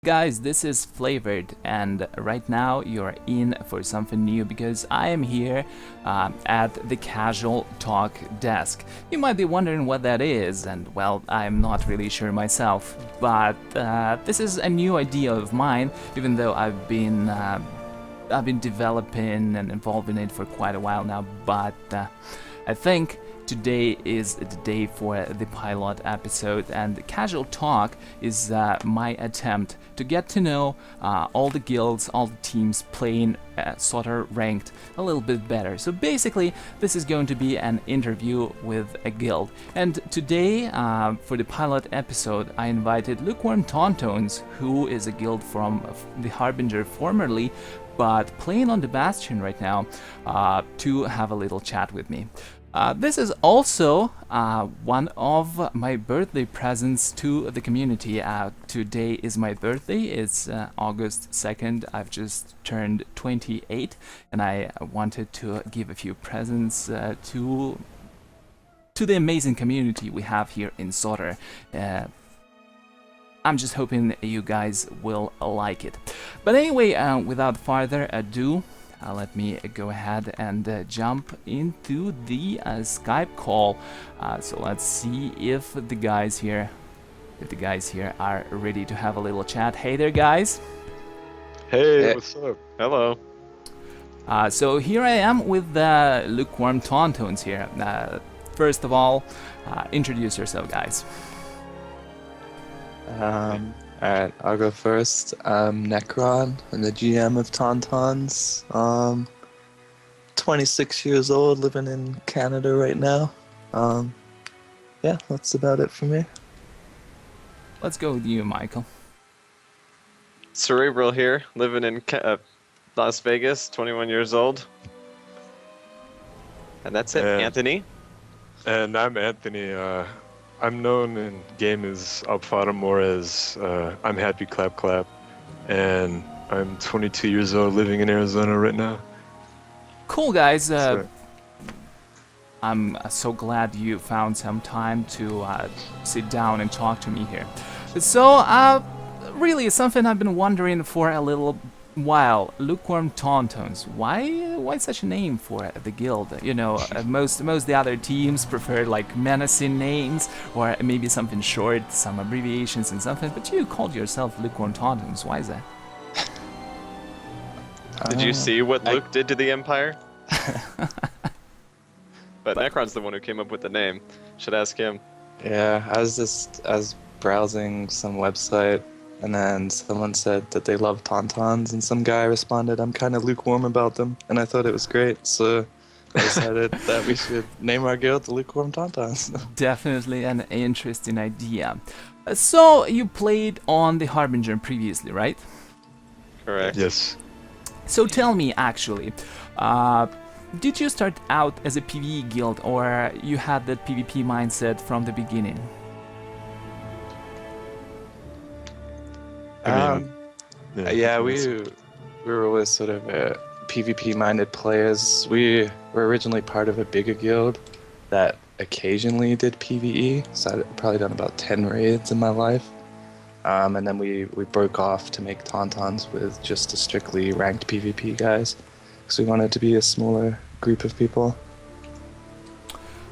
Guys, this is Flavored, and right now you're in for something new because I am here at the Casual Talk desk. You might be wondering what that is, and well, I'm not really sure myself, but this is a new idea of mine, even though I've been developing and involved in it for quite a while now, but I think today is the day for the pilot episode, and Casual Talk is my attempt to get to know all the guilds, all the teams playing sort of ranked a little bit better. So basically, this is going to be an interview with a guild. And today, for the pilot episode, I invited Lukewarm Tauntauns, who is a guild from the Harbinger formerly, but playing on the Bastion right now, to have a little chat with me. This is also one of my birthday presents to the community. Today is my birthday. It's August 2nd. I've just turned 28, and I wanted to give a few presents to the amazing community we have here in Sotor. I'm just hoping you guys will like it. But anyway, without further ado, let me go ahead and jump into the Skype call. So let's see if the guys here are ready to have a little chat. Hey there, guys. Hey, what's up? Hello. So here I am with the Lukewarm Tauntauns here. First of all, introduce yourself, guys. Alright, I'll go first. I'm Necron. I'm the GM of Tauntauns. 26 years old, living in Canada right now. Yeah, that's about it for me. Let's go with you, Michael. Cerebral here, living in Las Vegas, 21 years old. And that's it, Anthony. And I'm Anthony. I'm known in game as Alfaramore as I'm Happy Clap Clap, and I'm 22 years old, living in Arizona right now. Cool, guys. I'm so glad you found some time to sit down and talk to me here. So, really, something I've been wondering for a little while. Lukewarm Tauntauns. Why such a name for the guild? You know, most the other teams prefer like menacing names or maybe something short, some abbreviations and something. But you called yourself Lukewarm Tauntauns. Why is that? Did you see what Luke did to the Empire? But Necron's the one who came up with the name. Should ask him. Yeah, I was browsing some website, and then someone said that they love Tauntauns, and some guy responded, I'm kind of lukewarm about them, and I thought it was great, so I decided that we should name our guild the Lukewarm Tauntauns. Definitely an interesting idea. So, you played on the Harbinger previously, right? Correct. Yes. So tell me, actually, did you start out as a PvE guild, or you had that PvP mindset from the beginning? Yeah, we were always sort of PvP-minded players. We were originally part of a bigger guild that occasionally did PvE, so I'd probably done about 10 raids in my life. And then we broke off to make Tauntauns with just a strictly ranked PvP guys, because we wanted to be a smaller group of people.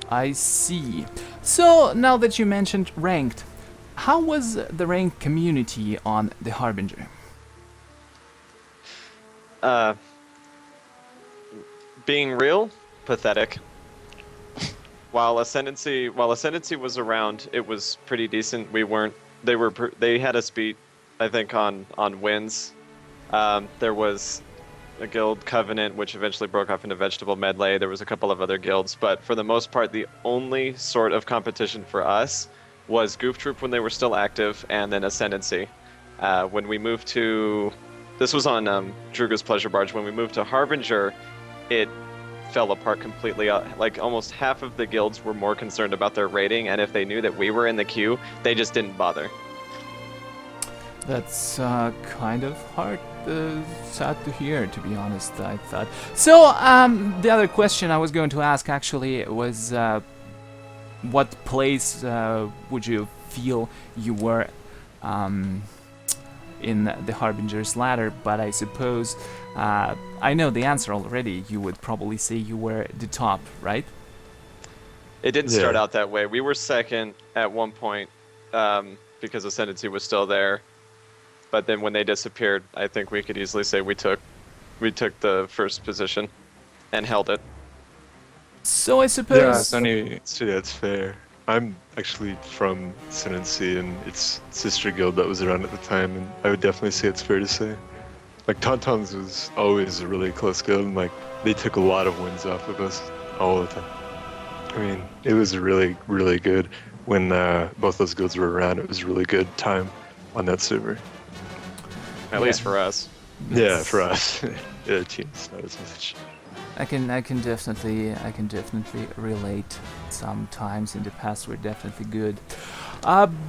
I see. So, now that you mentioned ranked, how was the ranked community on the Harbinger? Being real, pathetic. While Ascendancy was around, it was pretty decent. They had us beat, I think, on wins. There was a guild, Covenant, which eventually broke off into Vegetable Medley. There was a couple of other guilds, but for the most part, the only sort of competition for us was Goof Troop when they were still active, and then Ascendancy. When we moved to... This was on Druga's Pleasure Barge. When we moved to Harbinger, it fell apart completely. Like, almost half of the guilds were more concerned about their rating, and if they knew that we were in the queue, they just didn't bother. That's kind of hard, sad to hear, to be honest, I thought. So, the other question I was going to ask, actually, was what place would you feel you were in the Harbinger's ladder, but I suppose I know the answer already. You would probably say you were the top, right? It didn't start Yeah. out that way. We were second at one point because Ascendancy was still there. But then when they disappeared, I think we could easily say we took the first position and held it. So I Yeah, suppose. it's only So yeah, that's fair. I'm actually from Sinancy, and its sister guild that was around at the time, and I would definitely say it's fair to say. Like, Tauntauns was always a really close guild, and like, they took a lot of wins off of us all the time. I mean, it was really, really good when both those guilds were around. It was a really good time on that server. At least for us. Yeah, for us. Yeah, teams, not as much. I can definitely relate. Sometimes in the past were definitely good,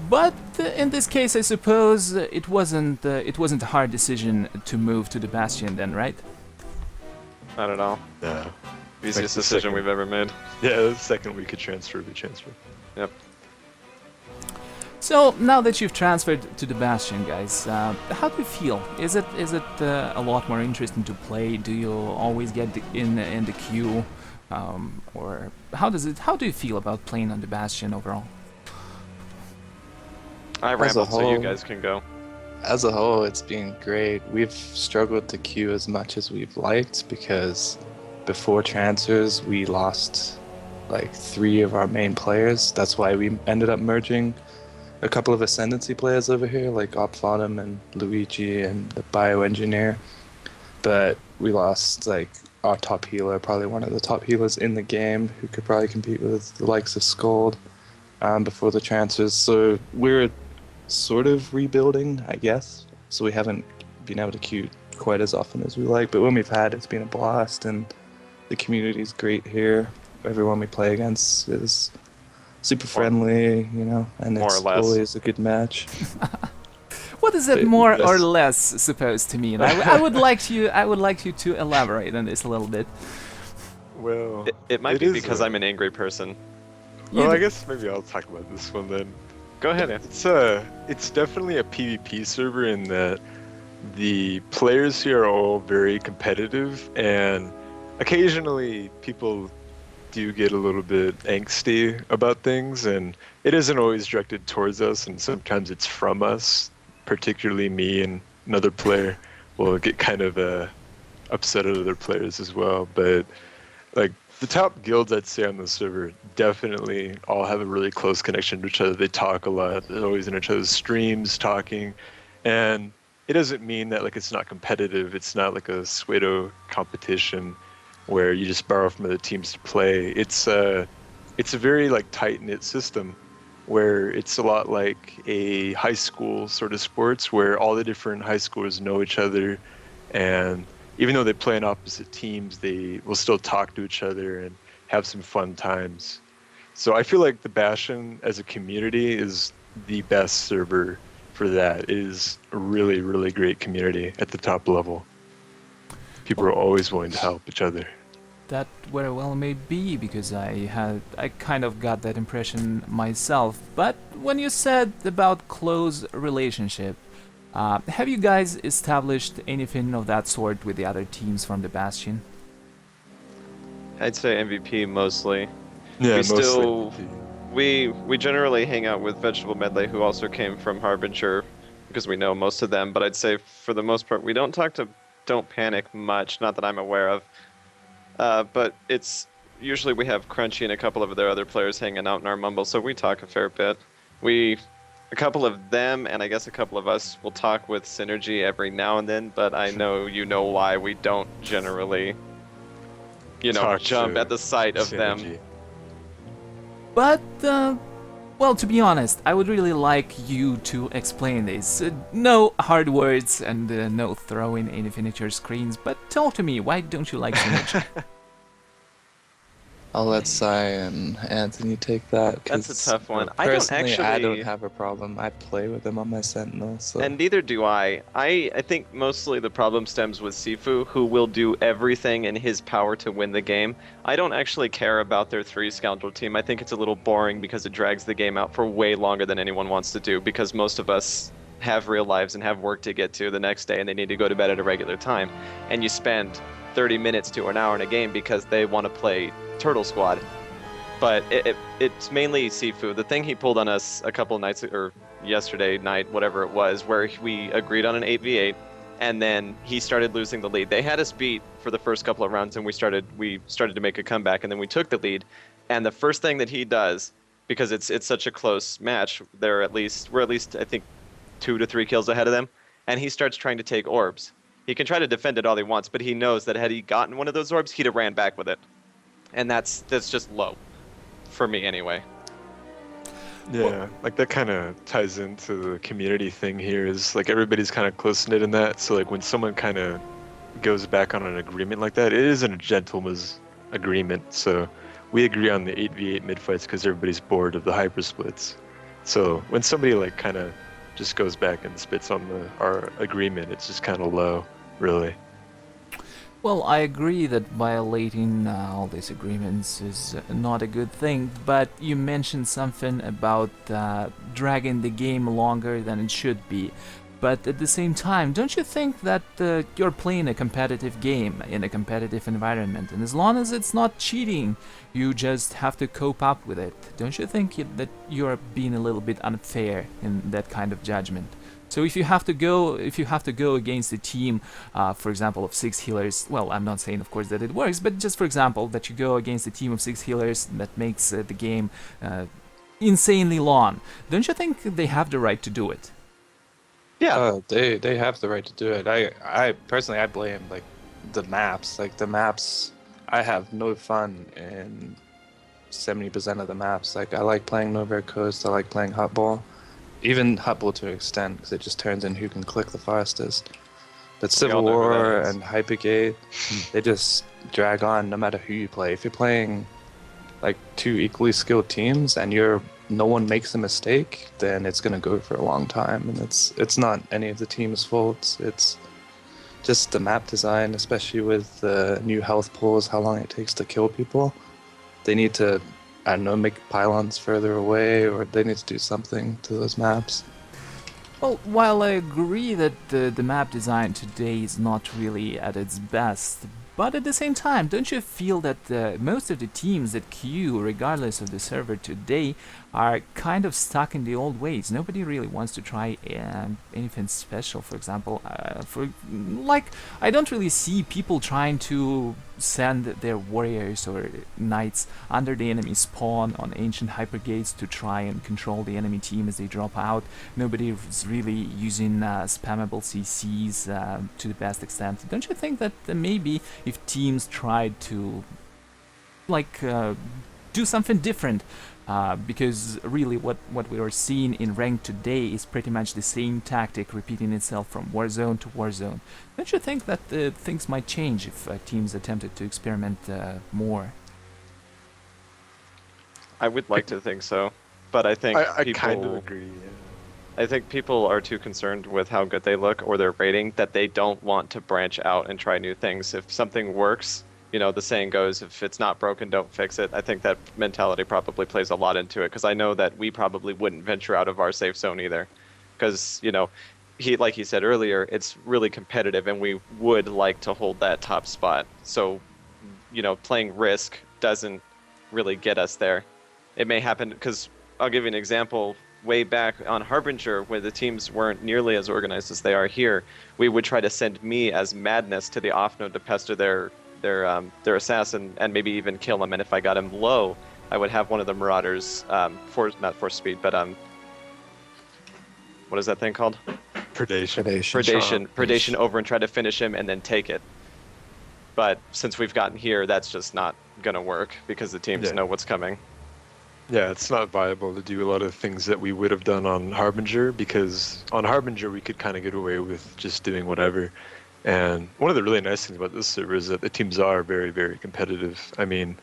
but in this case, I suppose it wasn't a hard decision to move to the Bastion, then, right? I don't know. Yeah. Easiest the decision second- we've ever made. Yeah, the second we could transfer, we transferred. Yep. So now that you've transferred to the Bastion, guys, how do you feel? Is it a lot more interesting to play? Do you always get in the queue, or how do you feel about playing on the Bastion overall? I As a rambled, so you whole- guys can go. as a whole, it's been great. We've struggled to queue as much as we've liked because before transfers, we lost like 3 of our main players. That's why we ended up merging a couple of Ascendancy players over here, like Opfodum and Luigi and the Bioengineer. But we lost like our top healer, probably one of the top healers in the game, who could probably compete with the likes of Scold before the transfers. So we're sort of rebuilding, I guess. So we haven't been able to queue quite as often as we like. But when we've had, it's been a blast, and the community's great here. Everyone we play against is super friendly, you know, and More or it's less. always a good match. What is it But more or yes. less supposed to mean? I would like you to elaborate on this a little bit. Well, It might it be is because a- I'm an angry person. You Well, I d- guess maybe I'll talk about this one then. Go ahead, Anthony. It's definitely a PvP server in that the players here are all very competitive, and occasionally people do get a little bit angsty about things, and it isn't always directed towards us, and sometimes it's from us, particularly me and another player will get kind of upset at other players as well. But like the top guilds I'd say on the server definitely all have a really close connection to each other. They talk a lot. They're always in each other's streams talking, and it doesn't mean that like it's not competitive. It's not like a pseudo competition where you just borrow from other teams to play. It's a very like tight knit system where it's a lot like a high school sort of sports where all the different high schoolers know each other, and even though they play on opposite teams, they will still talk to each other and have some fun times. So I feel like the Bastion as a community is the best server for that. It is a really, really great community at the top level. People are always willing to help each other. That very well may be, because I kind of got that impression myself. But when you said about close relationship, have you guys established anything of that sort with the other teams from the Bastion? I'd say MVP mostly. Yeah, We mostly. still- We generally hang out with Vegetable Medley, who also came from Harbinger, because we know most of them. But I'd say for the most part, we don't talk to Don't Panic much, not that I'm aware of. But it's usually we have Crunchy and a couple of their other players hanging out in our mumble, so we talk a fair bit. A couple of them, and I guess a couple of us, will talk with Synergy every now and then. But I know you know why we don't generally, Talk jump to at the sight of them. Synergy. But, well, to be honest, I would really like you to explain this. No hard words and no throwing anything at your screens, but talk to me, why don't you like Synergy? I'll let Sai and Anthony take that. That's a 'cause, tough one. uh, I don't Personally, I don't actually- have a problem. I play with them on my Sentinel, so And neither do I. I think mostly the problem stems with Sifu, who will do everything in his power to win the game. I don't actually care about their 3 scoundrel team. I think it's a little boring because it drags the game out for way longer than anyone wants to do, because most of us have real lives and have work to get to the next day, and they need to go to bed at a regular time, and you spend 30 minutes to an hour in a game because they want to play Turtle Squad. But it's mainly Sifu. The thing he pulled on us a couple of nights, or yesterday night, whatever it was, where we agreed on an 8v8, and then he started losing the lead. They had us beat for the first couple of rounds, and we started to make a comeback, and then we took the lead. And the first thing that he does, because it's such a close match, we're at least I think 2 to 3 kills ahead of them, and he starts trying to take orbs. He can try to defend it all he wants, but he knows that had he gotten one of those orbs, he'd have ran back with it, and that's just low, for me anyway. Yeah, like that kind of ties into the community thing here. Is like everybody's kind of close knit in that. So like when someone kind of goes back on an agreement like that, it isn't a gentleman's agreement. So we agree on the 8v8 mid fights because everybody's bored of the hyper splits. So when somebody like kind of just goes back and spits on our agreement, it's just kind of low, really. Well, I agree that violating all these agreements is not a good thing, but you mentioned something about dragging the game longer than it should be. But at the same time, don't you think that you're playing a competitive game in a competitive environment, and as long as it's not cheating, you just have to cope up with it? Don't you think that you're being a little bit unfair in that kind of judgment? So if you have to go against a team, for example, of 6 healers, well, I'm not saying, of course, that it works, but just for example, that you go against a team of 6 healers, that makes the game insanely long. Don't you think they have the right to do it? Yeah. They have the right to do it. I personally, I blame like the maps. Like the maps, I have no fun in 70% of the maps. Like I like playing Nowhere Coast. I like playing Hutball. Even Hutball to an extent, because it just turns in who can click the fastest. But Civil War and Hypergate, they just drag on no matter who you play. If you're playing like 2 equally skilled teams and no one makes a mistake, then it's gonna go for a long time, and it's not any of the team's faults. It's just the map design, especially with the new health pools, how long it takes to kill people. They need to, I don't know, make pylons further away, or they need to do something to those maps. Well, while I agree that the map design today is not really at its best, but at the same time, don't you feel that most of the teams that queue, regardless of the server today, are kind of stuck in the old ways? Nobody really wants to try anything special. For example, I don't really see people trying to send their warriors or knights under the enemy spawn on ancient hypergates to try and control the enemy team as they drop out. Nobody is really using spammable CCs to the best extent. Don't you think that maybe if teams tried to do something different, because really what we are seeing in ranked today is pretty much the same tactic repeating itself from Warzone to Warzone. Don't you think that things might change if teams attempted to experiment more? I would like to think so, but I think I people kind of agree. Yeah. I think people are too concerned with how good they look or their rating that they don't want to branch out and try new things. If something works, you know, the saying goes, if it's not broken, don't fix it. I think that mentality probably plays a lot into it, because I know that we probably wouldn't venture out of our safe zone either, because, you know, like he said earlier, it's really competitive and we would like to hold that top spot. So, you know, playing Risk doesn't really get us there. It may happen, because I'll give you an example. Way back on Harbinger, where the teams weren't nearly as organized as they are here, we would try to send me as Madness to the off node to pester their assassin and maybe even kill him. And if I got him low, I would have one of the Marauders, not force speed, but what is that thing called? Predation over and try to finish him and then take it. But since we've gotten here, that's just not gonna work because the teams know what's coming. Yeah, it's not viable to do a lot of things that we would have done on Harbinger, because on Harbinger we could kind of get away with just doing whatever. And one of the really nice things about this server is that the teams are very, very competitive. I mean,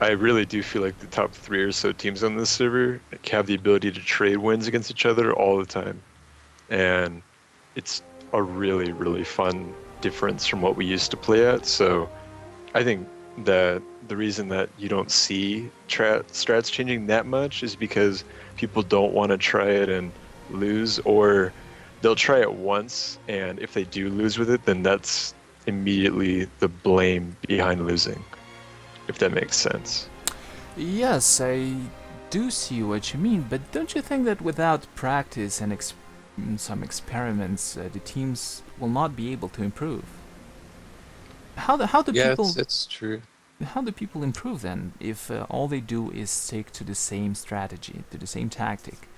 I really do feel like the top 3 or so teams on this server have the ability to trade wins against each other all the time. And it's a really, really fun difference from what we used to play at. So I think that the reason that you don't see strats changing that much is because people don't want to try it and lose, or they'll try it once, and if they do lose with it, then that's immediately the blame behind losing, if that makes sense. Yes, I do see what you mean, but don't you think that without practice and some experiments, the teams will not be able to improve? How do Yeah, people it's true. how do people improve then if all they do is stick to the same strategy, to the same tactic?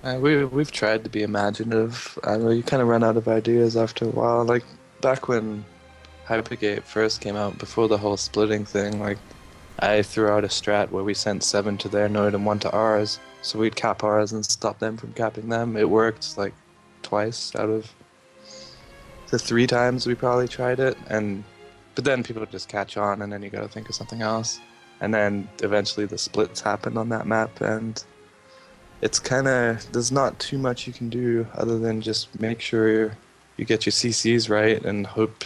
We've tried to be imaginative. I know you kind of run out of ideas after a while. Like back when Hypergate first came out, before the whole splitting thing, like I threw out a strat where we sent 7 to their node and 1 to ours, so we'd cap ours and stop them from capping them. It worked like twice out of the 3 times we probably tried it, but then people just catch on, and then you gotta think of something else. And then eventually the splits happened on that map, and it's kind of, there's not too much you can do other than just make sure you get your CCs right and hope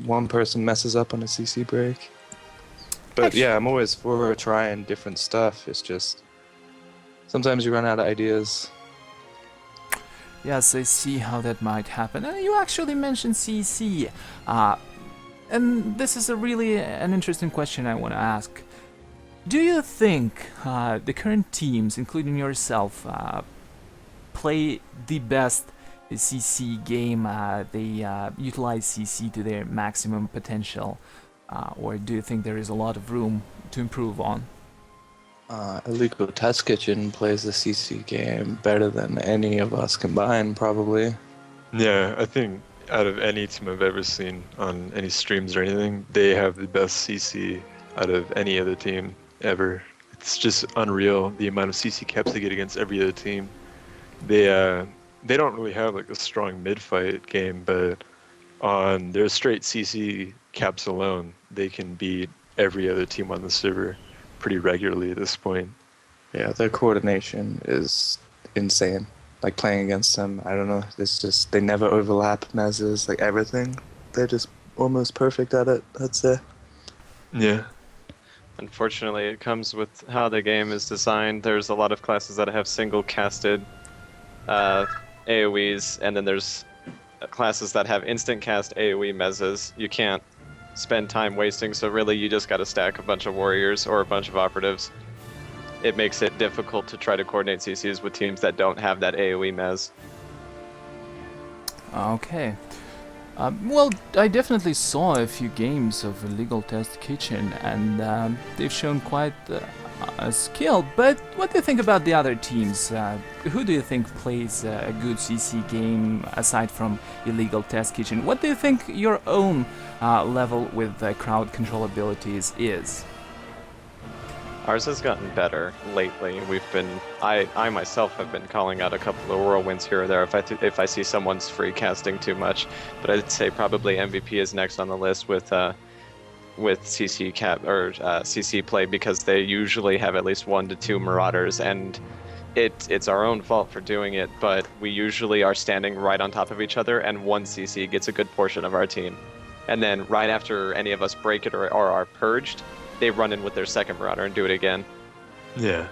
one person messes up on a CC break. But yeah, I'm always for trying different stuff. It's just sometimes you run out of ideas. Yes, I see how that might happen. And you actually mentioned CC. And this is really an interesting question I want to ask. Do you think the current teams, including yourself, play the best CC game? They utilize CC to their maximum potential? Or do you think there is a lot of room to improve on? Illegal Test Kitchen plays the CC game better than any of us combined, probably. Yeah, I think out of any team I've ever seen on any streams or anything, they have the best CC out of any other team ever. It's just unreal the amount of CC caps they get against every other team. They don't really have like a strong mid fight game, but on their straight CC caps alone, they can beat every other team on the server pretty regularly at this point. Yeah, their coordination is insane. Like playing against them, I don't know, it's just, they never overlap messes, like everything. They're just almost perfect at it, I'd say. Yeah. Unfortunately, it comes with how the game is designed. There's a lot of classes that have single casted AoEs, and then there's classes that have instant cast AoE mezzas. You can't spend time wasting, so really you just gotta stack a bunch of warriors or a bunch of operatives. It makes it difficult to try to coordinate CCs with teams that don't have that AoE mez. Okay. Well, I definitely saw a few games of Illegal Test Kitchen, and they've shown quite a skill. But what do you think about the other teams? Who do you think plays a good CC game aside from Illegal Test Kitchen? What do you think your own level with crowd control abilities is? Ours has gotten better lately. I myself have been calling out a couple of whirlwinds here or there if I see someone's free casting too much, but I'd say probably MVP is next on the list with CC cap or CC play, because they usually have at least 1 to 2 marauders, and it's our own fault for doing it, but we usually are standing right on top of each other, and one CC gets a good portion of our team, and then right after any of us break it or are purged, they run in with their second marauder and do it again. Yeah.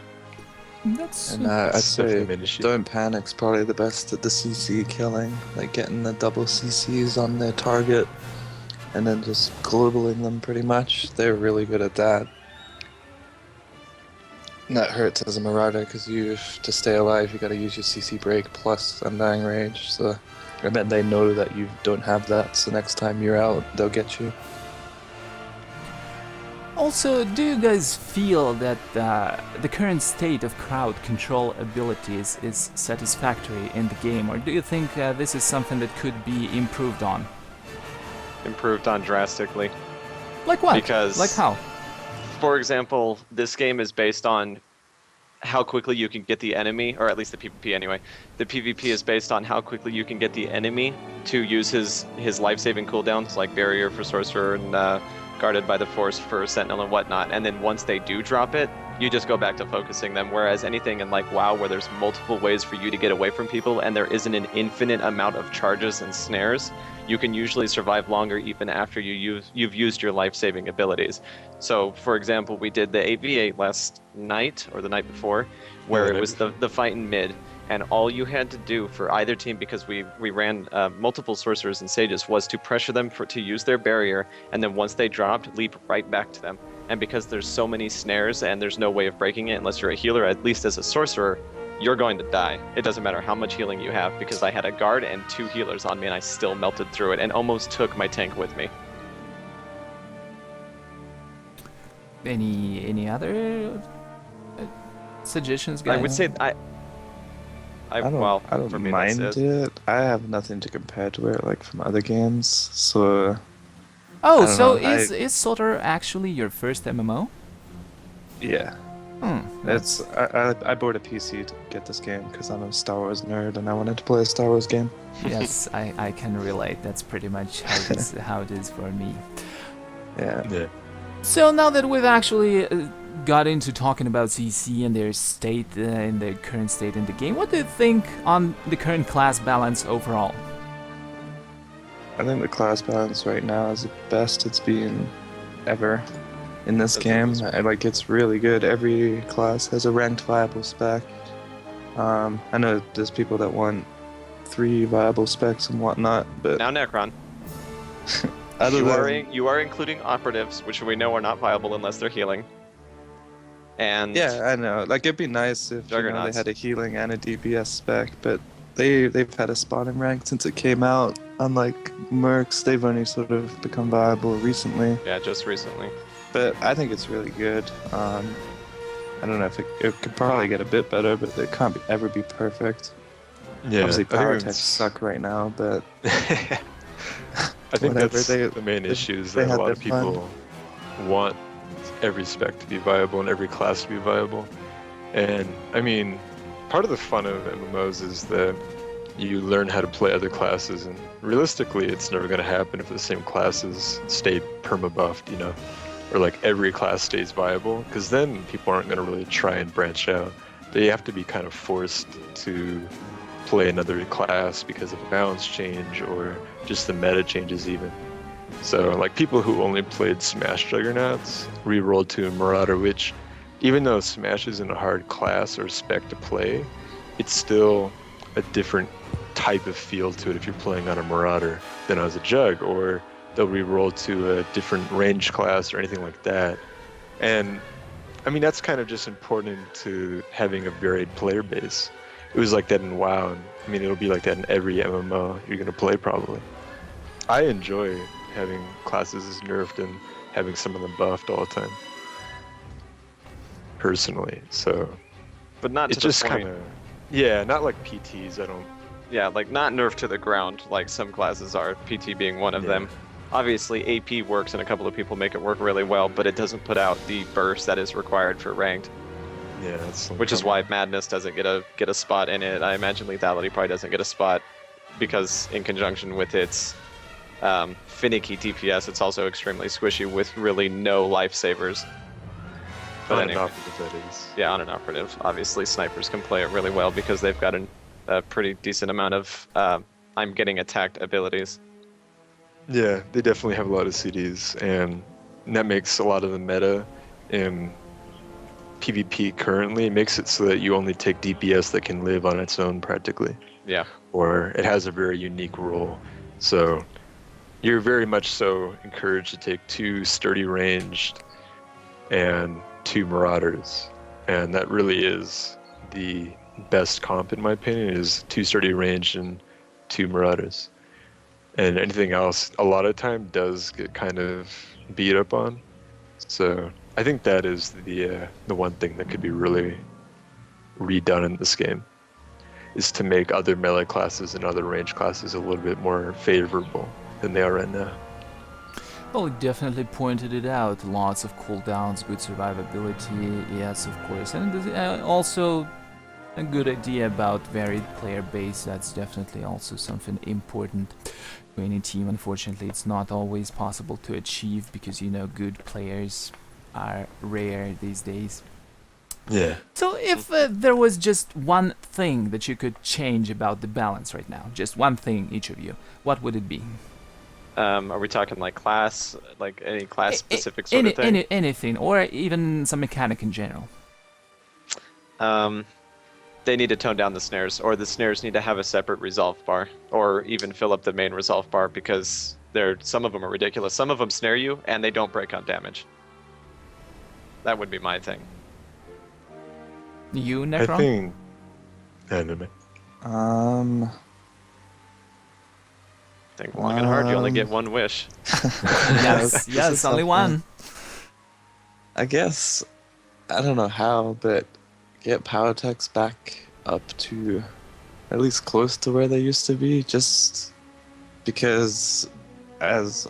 That's And I'd That's say definitely an issue. Don't Panic's probably the best at the CC killing, like getting the double CCs on their target and then just globaling them pretty much. They're really good at that. And that hurts as a Marauder because to stay alive you gotta use your CC break plus Undying Rage, so I bet they know that you don't have that, so next time you're out they'll get you. Also, do you guys feel that the current state of crowd control abilities is satisfactory in the game, or do you think this is something that could be improved on? Improved on drastically. Like what? Because- Like how? For example, this game is based on how quickly you can get the enemy, or at least the PvP anyway. The PvP is based on how quickly you can get the enemy to use his life-saving cooldowns, like Barrier for Sorcerer and Guarded by the Force for Sentinel and whatnot, and then once they do drop it, you just go back to focusing them, whereas anything in like WoW where there's multiple ways for you to get away from people and there isn't an infinite amount of charges and snares, you can usually survive longer even after you've used your life-saving abilities. So, for example, we did the 8v8 last night, or the night before, where it was the fight in mid, and all you had to do for either team, because we ran multiple sorcerers and sages, was to pressure them to use their barrier, and then once they dropped, leap right back to them. And because there's so many snares and there's no way of breaking it unless you're a healer, at least as a sorcerer, you're going to die. It doesn't matter how much healing you have, because I had a guard and 2 healers on me, and I still melted through it and almost took my tank with me. Any other suggestions, guys? I would say I don't for me, mind that's it. I have nothing to compare to it like from other games, so Oh, I don't so know, is Sotar actually your first MMO? yeah. That's I bought a PC to get this game because I'm a Star Wars nerd and I wanted to play a Star Wars game. yes, I can relate. That's pretty much how it is for me. Yeah. Yeah. So now that we've actually got into talking about CC and their state, in their current state in the game, what do you think on the current class balance overall? I think the class balance right now is the best it's been ever in this game. Like, it's really good. Every class has a ranked viable spec. I know there's people that want 3 viable specs and whatnot, but Now Necron, other you are including operatives, which we know are not viable unless they're healing. And yeah, I know. Like, it'd be nice if they Juggernauts. had a healing and a DPS spec, but they've had a spot in rank since it came out. Unlike Mercs, they've only sort of become viable recently. yeah, just recently. But I think it's really good. I don't know if it could probably get a bit better, but it can't ever be perfect. Yeah. Obviously, I think power it's- attacks suck right now, but I think Whatever, that's they- the main they- issue is they that a had lot of their fun. people want every spec to be viable and every class to be viable. And I mean, part of the fun of MMOs is that you learn how to play other classes, and realistically, it's never going to happen if the same classes stay perma-buffed, you know, or like every class stays viable, because then people aren't going to really try and branch out. They have to be kind of forced to play another class because of a balance change or just the meta changes even. So like people who only played Smash Juggernauts re-rolled to a Marauder, which even though Smash isn't a hard class or spec to play, it's still a different type of feel to it if you're playing on a Marauder than as a Jug, or they'll re-roll to a different range class or anything like that. And I mean, that's kind of just important to having a varied player base. It was like that in WoW, and I mean, it'll be like that in every MMO you're gonna play probably. I enjoy having classes nerfed and having some of them buffed all the time. Personally, so But not it to just the point. kind of, yeah, not like PTs. I don't. Yeah, like not nerfed to the ground like some classes are, PT being one of Yeah. them. Obviously, AP works and a couple of people make it work really well, but it doesn't put out the burst that is required for ranked, Yeah, that's which is why Madness doesn't get a spot in it. I imagine Lethality probably doesn't get a spot because in conjunction with its finicky DPS, it's also extremely squishy with really no lifesavers. But on anyway. and off that is. Yeah, on an operative. Obviously, snipers can play it really well because they've got a pretty decent amount of I'm getting attacked abilities. Yeah, they definitely have a lot of CDs, and that makes a lot of the meta in PvP currently. It makes it so that you only take DPS that can live on its own practically, Yeah. or it has a very unique role. So you're very much so encouraged to take 2 sturdy ranged and 2 marauders, and that really is the best comp in my opinion, is 2 sturdy ranged and 2 marauders. And anything else a lot of time does get kind of beat up on. So I think that is the one thing that could be really redone in this game, is to make other melee classes and other range classes a little bit more favorable than they are right now. Well, you definitely pointed it out. Lots of cooldowns, good survivability, yes, of course. And also a good idea about varied player base. That's definitely also something important to any team. Unfortunately, it's not always possible to achieve because, you know, good players are rare these days. Yeah. So if there was just one thing that you could change about the balance right now, just one thing, each of you, what would it be? Are we talking like class, like any class specific sort of thing? Anything, or even some mechanic in general. they need to tone down the snares, or the snares need to have a separate resolve bar, or even fill up the main resolve bar, because some of them are ridiculous. Some of them snare you and they don't break on damage. That would be my thing. You, I Necron? think. Anime. Think long and hard, you only get one wish. Yes, This yes, is only something- one. I guess I don't know how, but get Powertex back up to at least close to where they used to be, just because as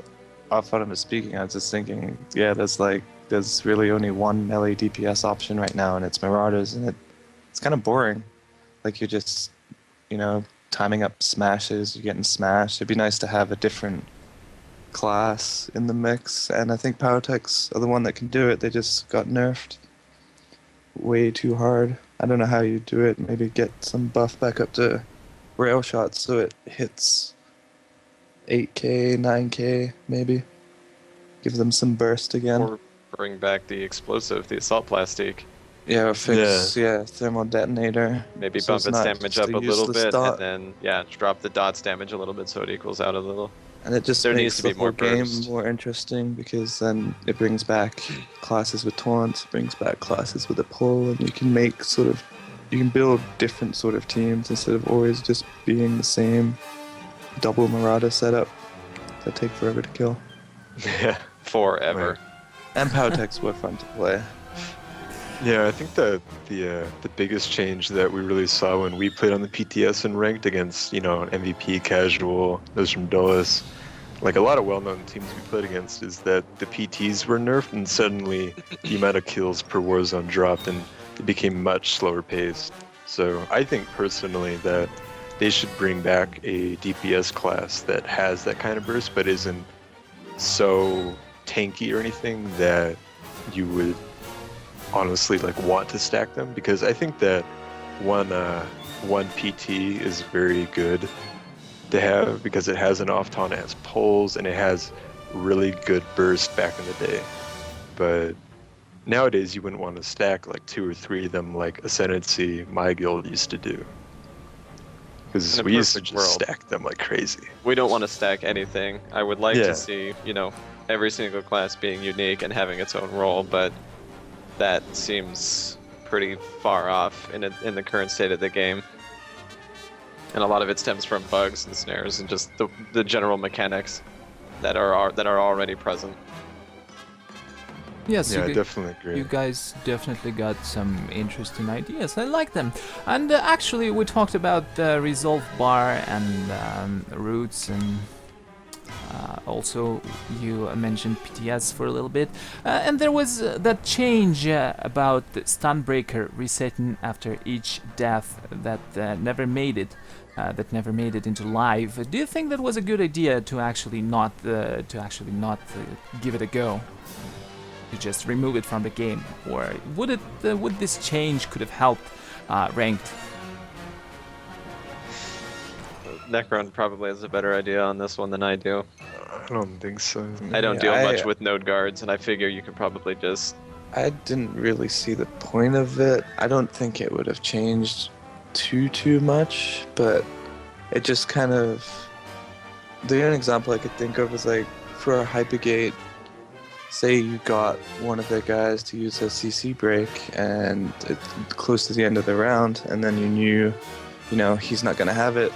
Alphatum was speaking, I was just thinking, yeah, there's really only one melee DPS option right now, and it's Marauders, and it's kind of boring. Like you're just, timing up smashes, you're getting smashed. It'd be nice to have a different class in the mix, and I think Powertex are the one that can do it. They just got nerfed way too hard. I don't know how you do it. Maybe get some buff back up to rail shots so it hits 8k, 9k, maybe. Give them some burst again. Or bring back the explosive, the assault plastique. Yeah, or fix thermal detonator. Maybe So bump it's its not damage just up a little useless bit, dot. and then drop the dots damage a little bit so it equals out a little. And it just There makes needs to the be more whole game burst. more interesting, because then it brings back classes with taunts, brings back classes with a pull, and you can build different sort of teams instead of always just being the same double Marauder setup that take forever to kill. Yeah. Forever. And Powertex were fun to play. Yeah, I think that the biggest change that we really saw when we played on the PTS and ranked against, MVP, Casual, those from Dulles, like a lot of well-known teams we played against, is that the PTs were nerfed and suddenly the amount of kills per Warzone dropped and it became much slower paced. So I think personally that they should bring back a DPS class that has that kind of burst but isn't so tanky or anything that you would honestly want to stack them, because I think that one PT is very good to have because it has an off taunt, it has pulls, and it has really good burst back in the day. But nowadays you wouldn't want to stack 2 or 3 of them like Ascendancy, my guild used to do, because In a we used to perfect just world. stack them like crazy. We don't want to stack anything. I would like Yeah. to see, every single class being unique and having its own role, but that seems pretty far off in the current state of the game. And a lot of it stems from bugs and snares and just the general mechanics that are already present. Yes, Yeah, I you, definitely agree. you guys definitely got some interesting ideas. I like them. And actually, we talked about the resolve bar and roots, and also you mentioned PTS for a little bit. And there was that change about the Stunbreaker resetting after each death that never made it. That never made it into live. Do you think that was a good idea to actually not give it a go? To just remove it from the game, or would this change could have helped ranked? Necron probably has a better idea on this one than I do. I don't think so. I don't Yeah, deal I- much with node guards, and I figure you could probably just. I didn't really see the point of it. I don't think it would have changed too much, but it just kind of. The only example I could think of is for a Hypergate, say you got one of their guys to use a CC break and it's close to the end of the round, and then you knew, he's not going to have it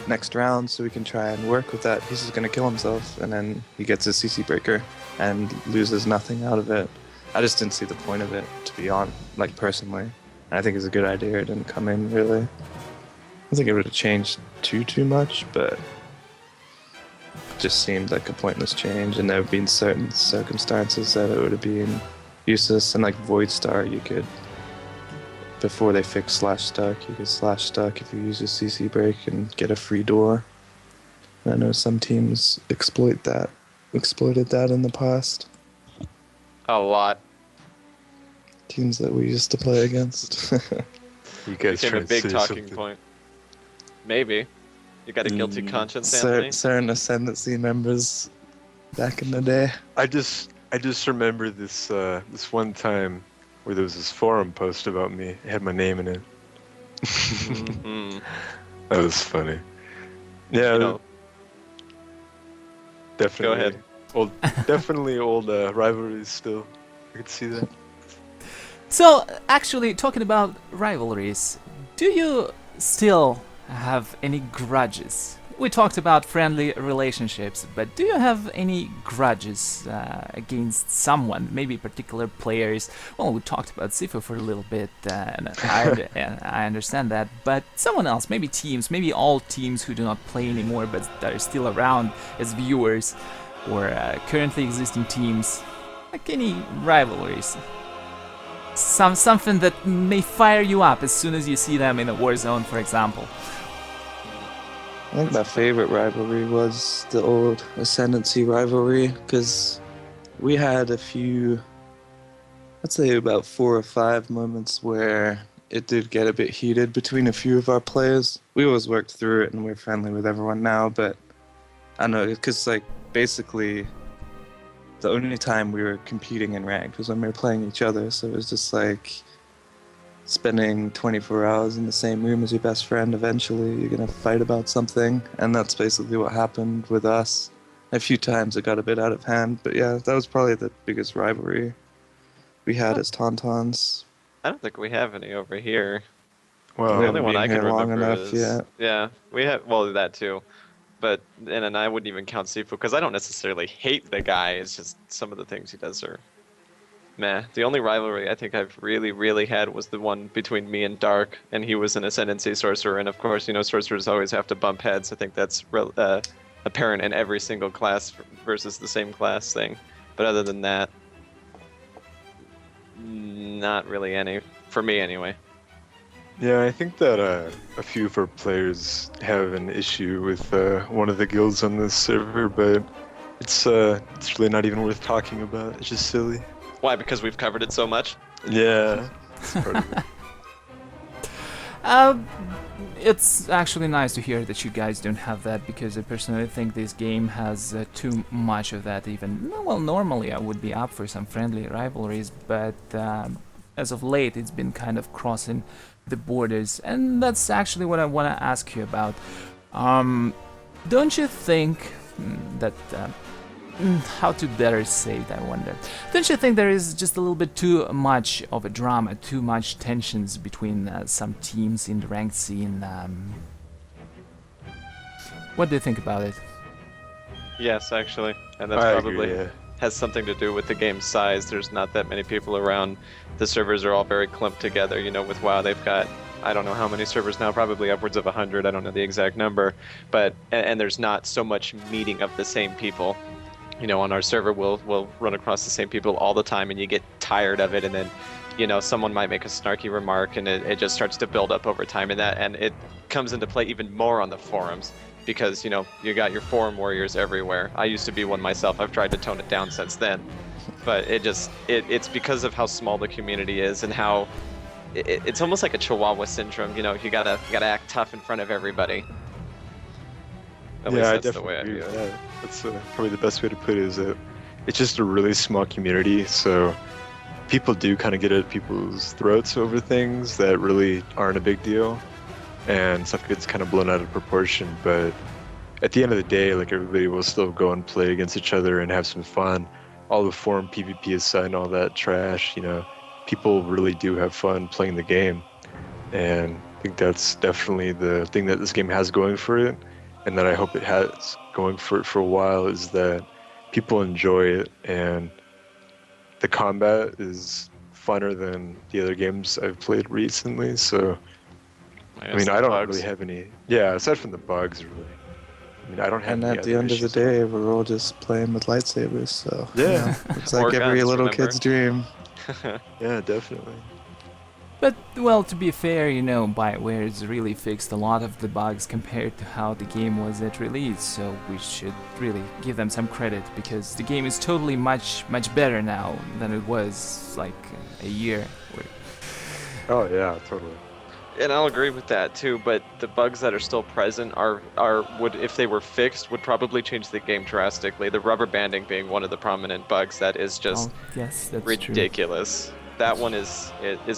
next round, so we can try and work with that. He's just going to kill himself, and then he gets his CC breaker and loses nothing out of it. I just didn't see the point of it, to be honest, personally. And I think it's a good idea. It didn't come in really. I don't think it would have changed too much, but it just seemed like a pointless change, and there have been certain circumstances that it would have been useless. And Void Star, you could, before they fixed Slash Stuck, you could Slash Stuck if you use a CC break and get a free door. And I know some teams exploited that in the past. A lot. Teams that we used to play against. You guys Became a trying to big say talking something? point. Maybe. You got a guilty conscience, Cer- Anthony? certain Ascendancy members back in the day. I just remember this one time where there was this forum post about me. It had my name in it. Mhm. That was funny. Yeah, You know, definitely. ahead. Definitely old rivalries still. I could see that. So, actually, talking about rivalries, do you still have any grudges? We talked about friendly relationships, but do you have any grudges against someone, maybe particular players? Well, we talked about Sifu for a little bit, and I understand that, but someone else, maybe teams, maybe all teams who do not play anymore but that are still around as viewers, or currently existing teams, like any rivalries. Something that may fire you up as soon as you see them in a war zone, for example. I think my favorite rivalry was the old Ascendancy rivalry, because we had a few, I'd say about 4 or 5 moments where it did get a bit heated between a few of our players. We always worked through it and we're friendly with everyone now, but I don't know, because like basically the only time we were competing in ranked was when we were playing each other, so it was just like spending 24 hours in the same room as your best friend. Eventually you're gonna fight about something, and that's basically what happened with us. A few times it got a bit out of hand, but yeah, that was probably the biggest rivalry we had as Tauntauns. I don't think we have any over here. We The Well, only haven't one been I can here long remember enough is yet. yeah, we have well that too, but and I wouldn't even count Sifu because I don't necessarily hate the guy. It's just some of the things he does are meh. The only rivalry I think I've really had was the one between me and Dark, and he was an Ascendancy sorcerer, and of course sorcerers always have to bump heads. I think that's apparent in every single class versus the same class thing. But other than that, not really any for me anyway. yeah, I think that a few of our players have an issue with one of the guilds on this server, but it's really not even worth talking about. It's just silly. Why? Because we've covered it so much. Yeah, it's part of it. It's actually nice to hear that you guys don't have that, because I personally think this game has too much of that. Even well, normally I would be up for some friendly rivalries, but as of late it's been kind of crossing the borders, and that's actually what I want to ask you about. Don't you think that how to better say it, I wonder. Don't you think there is just a little bit too much of a drama, too much tensions between some teams in the ranked scene? What do you think about it? Yes, actually, and that's I probably agree, yeah. has something to do with the game's size. There's not that many people around. The servers are all very clumped together. With WoW, they've got I don't know how many servers now, probably upwards of 100. I don't know the exact number, but and there's not so much meeting of the same people. On our server, we'll run across the same people all the time, and you get tired of it, and then someone might make a snarky remark, and it just starts to build up over time, and it comes into play even more on the forums, because you got your forum warriors everywhere. I used to be one myself. I've tried to tone it down since then, but it's because of how small the community is, and how it's almost like a Chihuahua syndrome. You gotta act tough in front of everybody. At least Yeah, I that's the definitely way I agree view with it. that. That's probably the best way to put it, is that it's just a really small community, so people do kind of get at people's throats over things that really aren't a big deal, and stuff gets kind of blown out of proportion, but at the end of the day, like, everybody will still go and play against each other and have some fun. All the forum PvP aside and all that trash, people really do have fun playing the game, and I think that's definitely the thing that this game has going for it, and that I hope it has going for it for a while, is that people enjoy it, and the combat is funner than the other games I've played recently. So I mean, I don't really have any, aside from the bugs, really. I mean, I don't have And any at the other end of the issues. day, we're all just playing with lightsabers, so Yeah. it's Or like every guns, little remember? kid's dream. Yeah, definitely. But, well, to be fair, BioWare's really fixed a lot of the bugs compared to how the game was at release, so we should really give them some credit, because the game is totally much better now than it was like a year. Oh yeah, totally. And I'll agree with that too, but the bugs that are still present would, if they were fixed, would probably change the game drastically. The rubber banding being one of the prominent bugs that is just Yes, that's true. ridiculous. That one is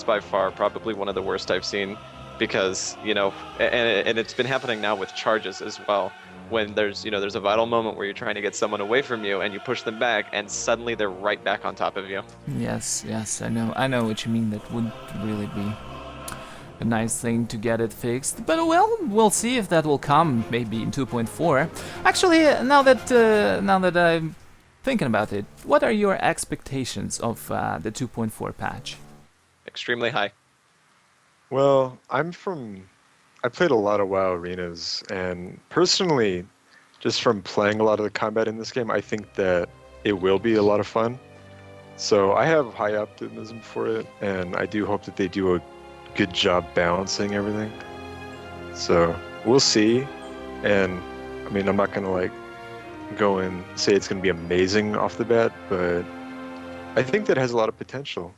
by far probably one of the worst I've seen. because and it's been happening now with charges as well. When there's a vital moment where you're trying to get someone away from you and you push them back, and suddenly they're right back on top of you. Yes, I know what you mean. That would really be a nice thing to get it fixed. But well, we'll see if that will come maybe in 2.4. Actually, now that I'm thinking about it, what are your expectations of the 2.4 patch? Extremely high. Well, I played a lot of WoW arenas, and personally, just from playing a lot of the combat in this game, I think that it will be a lot of fun. So I have high optimism for it, and I do hope that they do a good job balancing everything. So we'll see. And I mean, I'm not gonna go and say it's gonna be amazing off the bat, but I think that has a lot of potential.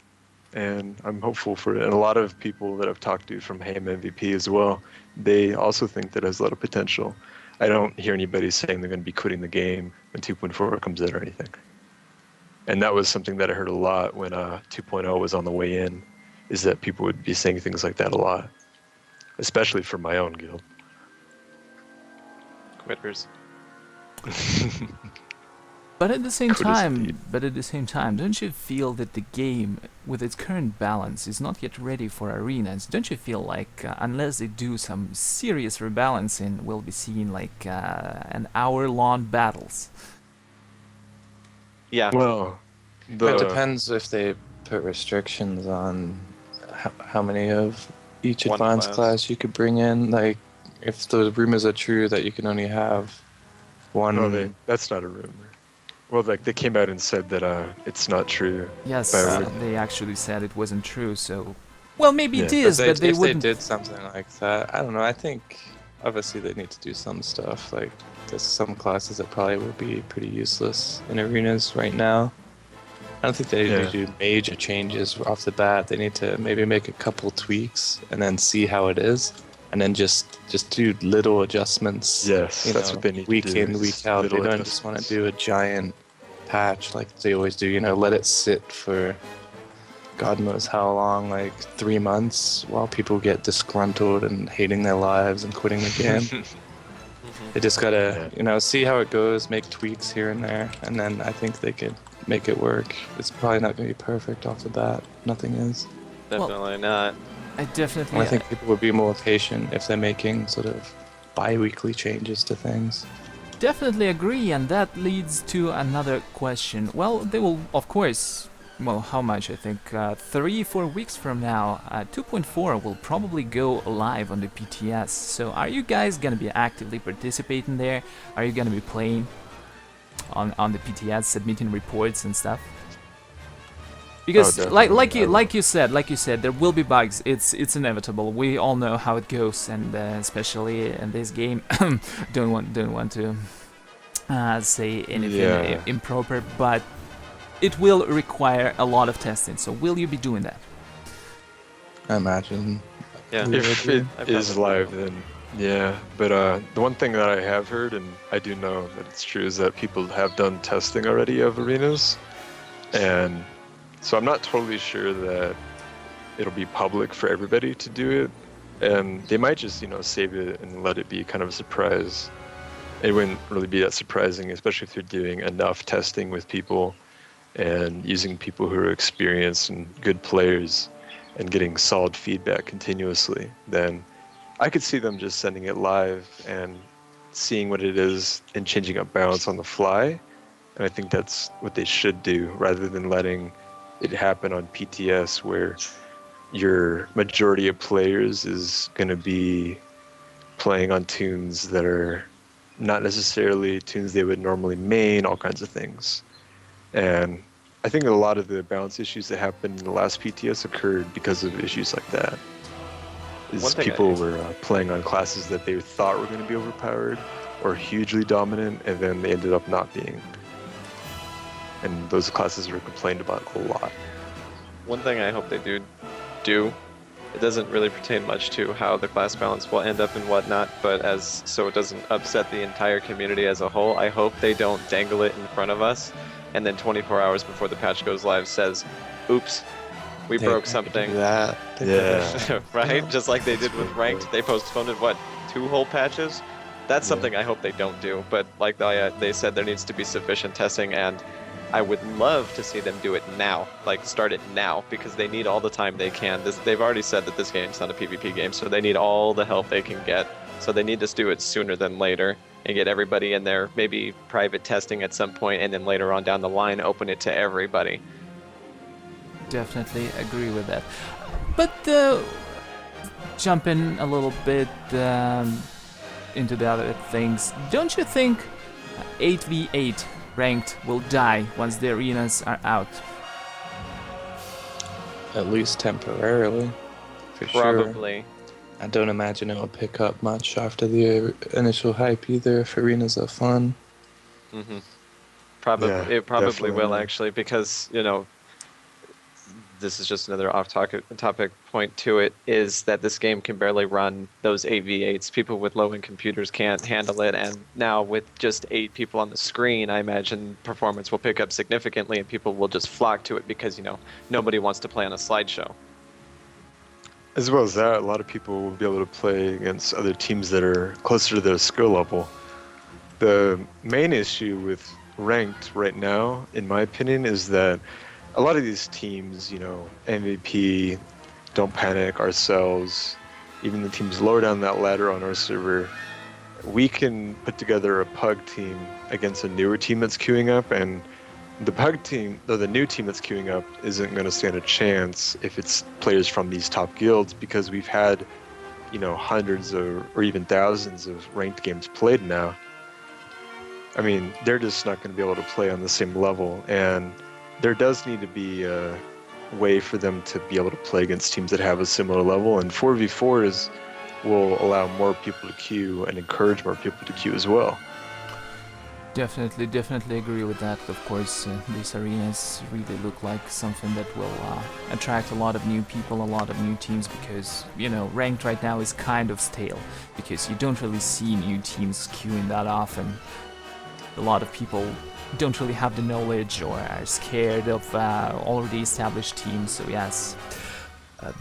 And I'm hopeful for it. And a lot of people that I've talked to from HAM MVP as well, they also think that it has a lot of potential. I don't hear anybody saying they're going to be quitting the game when 2.4 comes out or anything. And that was something that I heard a lot when 2.0 was on the way in, is that people would be saying things like that a lot, especially for my own guild. Quitters. But at the same Could have time, don't you feel that the game, with its current balance, is not yet ready for arenas? Don't you feel like unless they do some serious rebalancing, we'll be seeing an hour-long battles? Yeah. Well, It depends if they put restrictions on how many of each One advanced class you could bring in. Like, if the rumors are true that you can only have one. no, that's not a rumor. Well, they came out and said that it's not true. Yes, But they actually said it wasn't true, so... Well, maybe it Yeah. is, but they if wouldn't... they did something like that, I don't know. I think obviously they need to do some stuff. Like, there's some classes that probably will be pretty useless in arenas right now. I don't think they need to do major changes off the bat. They need to maybe make a couple tweaks and then see how it is, and then just do little adjustments. Yes, that's what they need week to do. in, is week out. They little don't just want to adjustments. do a giant patch like they always do. Let it sit for God knows how long, like 3 months, while people get disgruntled and hating their lives and quitting the game. They just gotta, see how it goes, make tweaks here and there, and then I think they could make it work. It's probably not gonna be perfect off the bat. Nothing is. Definitely not. I definitely... And I think people would be more patient if they're making sort of bi-weekly changes to things. Definitely agree, and that leads to another question. Well, they will, of course, well, how much? I think 3-4 weeks from now, 2.4 will probably go live on the PTS. So are you guys gonna be actively participating there? Are you gonna be playing on the PTS, submitting reports and stuff? Because definitely. like you said, there will be bugs. It's inevitable. We all know how it goes, and especially in this game, don't want to say anything improper, but it will require a lot of testing. So will you be doing that? I imagine. Yeah. If it is live, then yeah. But the one thing that I have heard, and I do know that it's true, is that people have done testing already of arenas, and so I'm not totally sure that it'll be public for everybody to do it, and they might just save it and let it be kind of a surprise. It wouldn't really be that surprising, especially if they're doing enough testing with people and using people who are experienced and good players and getting solid feedback continuously. Then I could see them just sending it live and seeing what it is and changing up balance on the fly. And I think that's what they should do, rather than letting it happen on PTS, where your majority of players is going to be playing on tunes that are not necessarily tunes they would normally main, all kinds of things. And I think a lot of the balance issues that happened in the last PTS occurred because of issues like that. Is people were playing on classes that they thought were going to be overpowered or hugely dominant, and then they ended up not being. And those classes were complained about a lot. One thing I hope they do, it doesn't really pertain much to how the class balance will end up and whatnot, but so it doesn't upset the entire community as a whole, I hope they don't dangle it in front of us, and then 24 hours before the patch goes live says, oops, we They broke could something. do that. They could do Yeah. that. Right? Just like they did with ranked, they postponed it, what, 2 whole patches? That's Yeah. something I hope they don't do. But like they said, there needs to be sufficient testing, and I would love to see them do it now. Like start it now, because they need all the time they can. They've already said that this game's not a PvP game, so they need all the help they can get. So they need to do it sooner than later and get everybody in there. Maybe private testing at some point, and then later on down the line, open it to everybody. Definitely agree with that. But jumping a little bit into the other things, don't you think 8v8 ranked will die once the arenas are out? At least temporarily, for sure. Probably. I don't imagine it will pick up much after the initial hype either. If arenas are fun. Mm-hmm. Probably Yeah, it probably definitely. will actually, because this is just another off-topic point to it, is that this game can barely run those 8v8s. People with low-end computers can't handle it, and now with just 8 people on the screen, I imagine performance will pick up significantly, and people will just flock to it because nobody wants to play on a slideshow. As well as that, a lot of people will be able to play against other teams that are closer to their skill level. The main issue with ranked right now, in my opinion, is that a lot of these teams, MVP, Don't Panic, ourselves, even the teams lower down that ladder on our server, we can put together a PUG team against a newer team that's queuing up, and the PUG team, though the new team that's queuing up, isn't going to stand a chance if it's players from these top guilds, because we've had, hundreds or even thousands of ranked games played now. I mean, they're just not going to be able to play on the same level, and there does need to be a way for them to be able to play against teams that have a similar level, and 4v4s will allow more people to queue and encourage more people to queue as well. Definitely agree with that. Of course, these arenas really look like something that will attract a lot of new people, a lot of new teams, because, ranked right now is kind of stale, because you don't really see new teams queuing that often. A lot of people don't really have the knowledge or are scared of already established teams, so yes.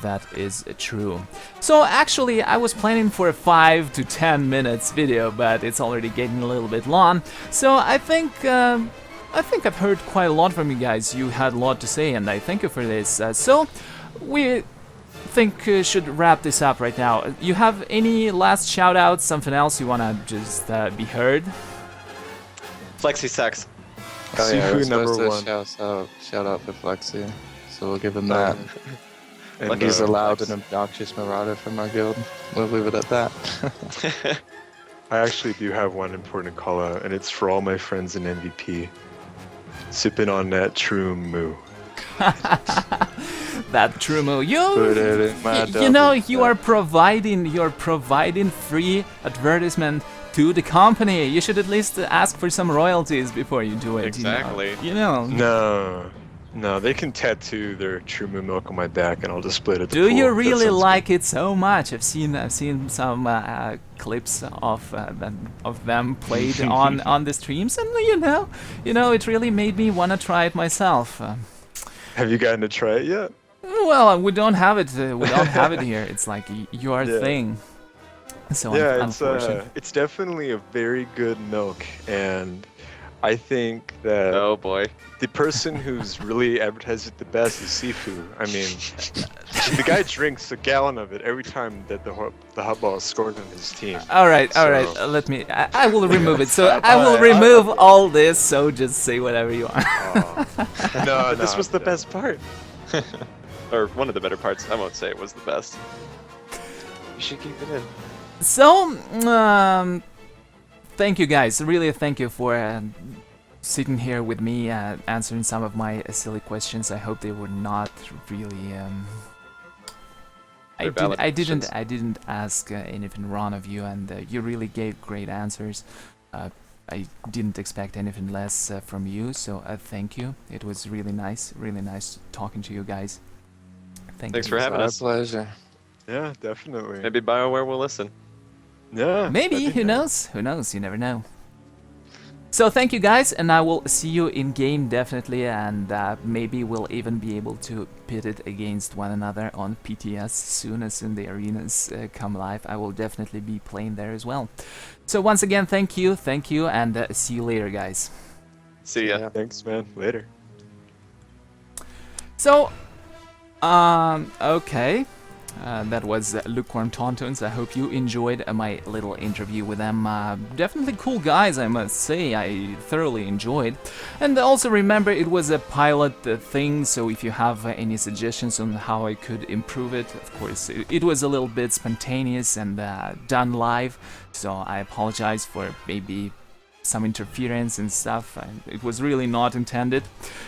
That is true. So actually, I was planning for a 5 to 10 minutes video, but it's already getting a little bit long. So I think I've heard quite a lot from you guys. You had a lot to say, and I thank you for this. So we think should wrap this up right now. You have any last shout-outs? Something else you wanna just be heard? Flexi sex. Oh yeah, we're Sifu number supposed to one. shout out for Flexi, so we'll give him that. And He's a loud Flex. and obnoxious marauder from our guild. We'll leave it at that. I actually do have one important call out, and it's for all my friends in MVP. Sipping on that true moo. That Trumo, Put it in my you're providing free advertisement to the company. You should at least ask for some royalties before you do it. Exactly. No, they can tattoo their True Moo milk on my back, and I'll display it at the Do pool. you That really sounds like it so much? I've seen some clips of them played on the streams, and it really made me want to try it myself. good. Have you gotten to try it yet? Well, we don't have it. We don't have it here. It's like your Yeah. thing. So Yeah, unfortunate. it's definitely a very good milk, and I think that Oh boy. the person who's really advertised it the best is Sifu. I mean, the guy drinks a gallon of it every time that the hot ball is scored on his team. All right. So- Let me. I will remove it. So I will remove all this. So just say whatever you want. No, This was the no. best part. Or one of the better parts. I won't say it was the best. You should keep it in. So, thank you guys. Really, thank you for sitting here with me, answering some of my silly questions. I hope they were not really. They're valid I didn't. questions. I didn't ask anything wrong of you, and you really gave great answers. I didn't expect anything less from you, so thank you. It was really nice talking to you guys. Thanks you. for having Our us. pleasure. Yeah, definitely. Maybe BioWare will listen. Yeah. Maybe. that'd be Who nice. knows? Who knows? You never know. So thank you guys, and I will see you in game definitely, and maybe we'll even be able to pit it against one another on PTS soon as soon the arenas come live. I will definitely be playing there as well. So once again, thank you, and see you later, guys. See ya. Yeah. Thanks, man. Later. So, okay. That was Lukewarm Tauntauns. I hope you enjoyed my little interview with them. Definitely cool guys, I must say. I thoroughly enjoyed. And also remember, it was a pilot thing, so if you have any suggestions on how I could improve it, of course, it was a little bit spontaneous and done live, so I apologize for maybe some interference and stuff. It was really not intended,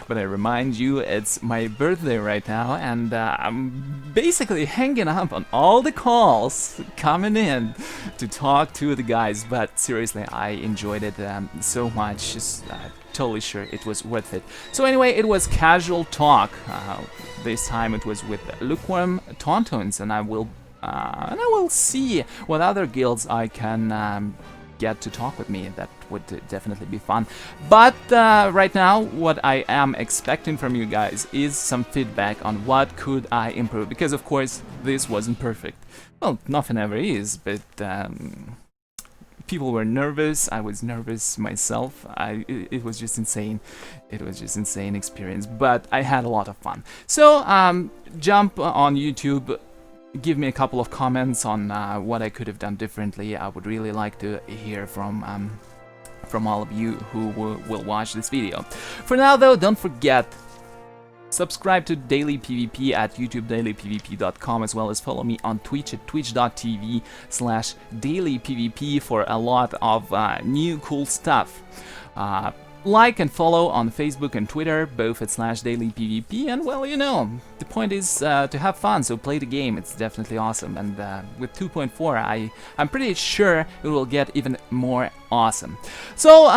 but I remind you, it's my birthday right now, and I'm basically hanging up on all the calls coming in to talk to the guys. But seriously, I enjoyed it so much. Just totally sure it was worth it. So anyway, it was casual talk. This time it was with Lukewarm Tauntauns, and I will see what other guilds I can get to talk with me. That would definitely be fun. But right now, what I am expecting from you guys is some feedback on what could I improve, because of course this wasn't perfect. Well, nothing ever is, but people were nervous. I was nervous myself. It was just insane. It was just insane experience, but I had a lot of fun. So jump on YouTube, give me a couple of comments on what I could have done differently. I would really like to hear from all of you who will watch this video. For now though, don't forget, subscribe to Daily PvP at youtubedailypvp.com, as well as follow me on Twitch at twitch.tv/dailypvp for a lot of new cool stuff. Like and follow on Facebook and Twitter, both at /dailypvp, and well, you know, the point is to have fun, so play the game. It's definitely awesome, and with 2.4 I'm pretty sure it will get even more awesome. So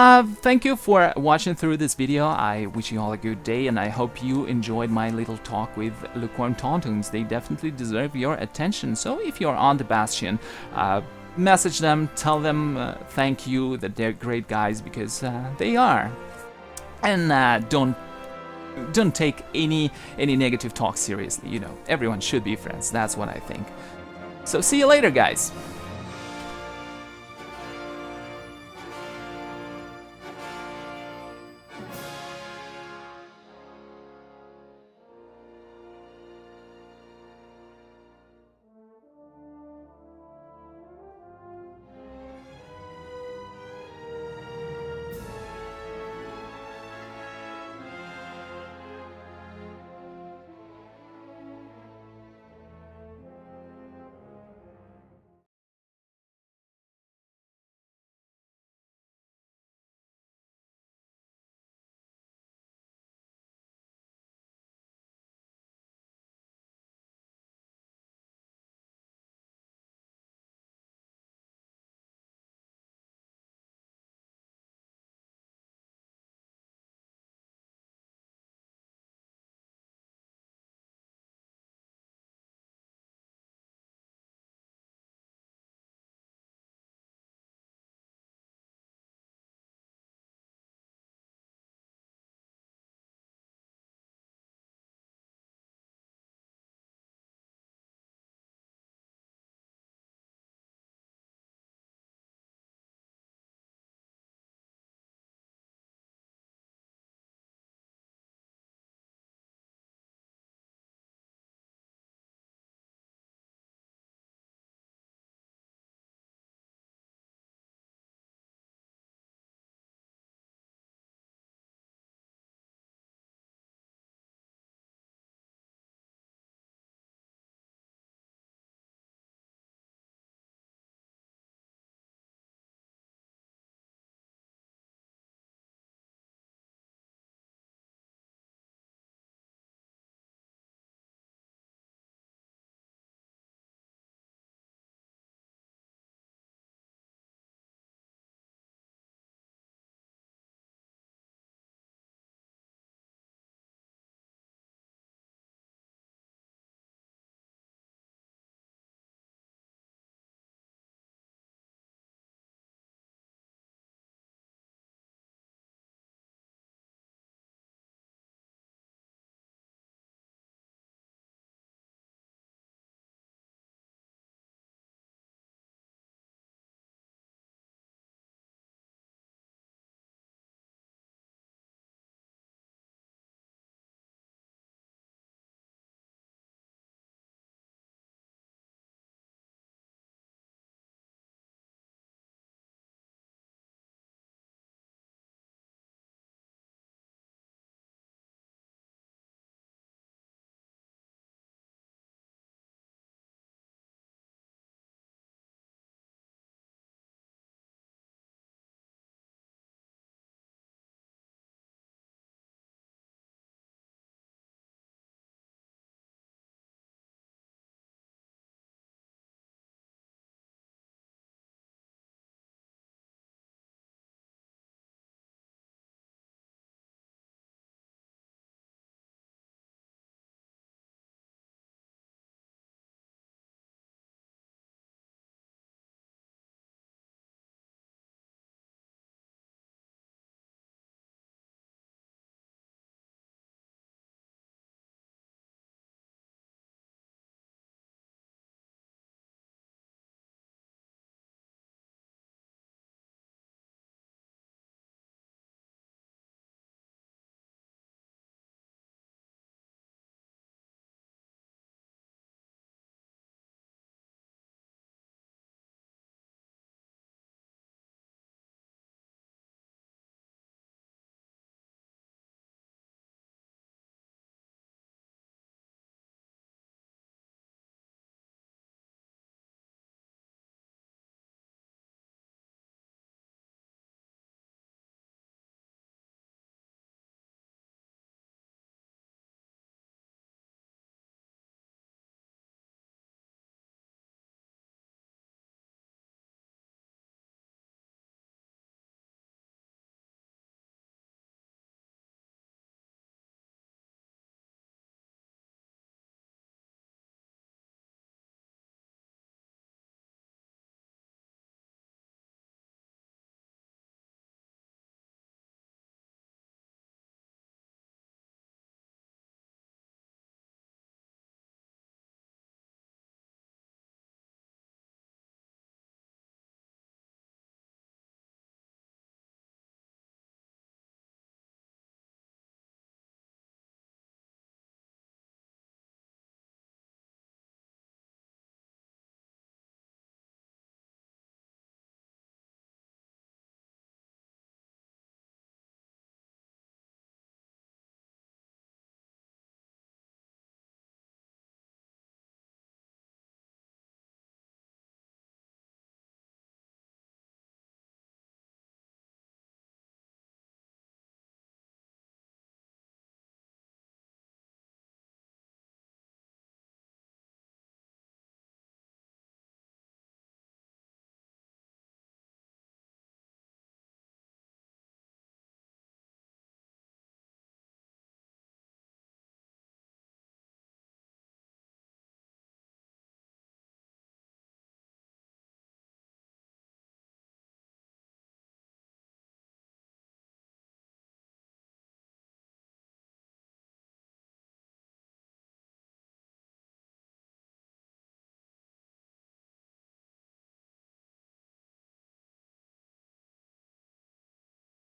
thank you for watching through this video. I wish you all a good day, and I hope you enjoyed my little talk with Lukewarm Tauntauns. They definitely deserve your attention, so if you're on the Bastion, message them, tell them thank you, that they're great guys, because they are. And don't take any negative talk seriously. You know, everyone should be friends. That's what I think. So see you later, guys.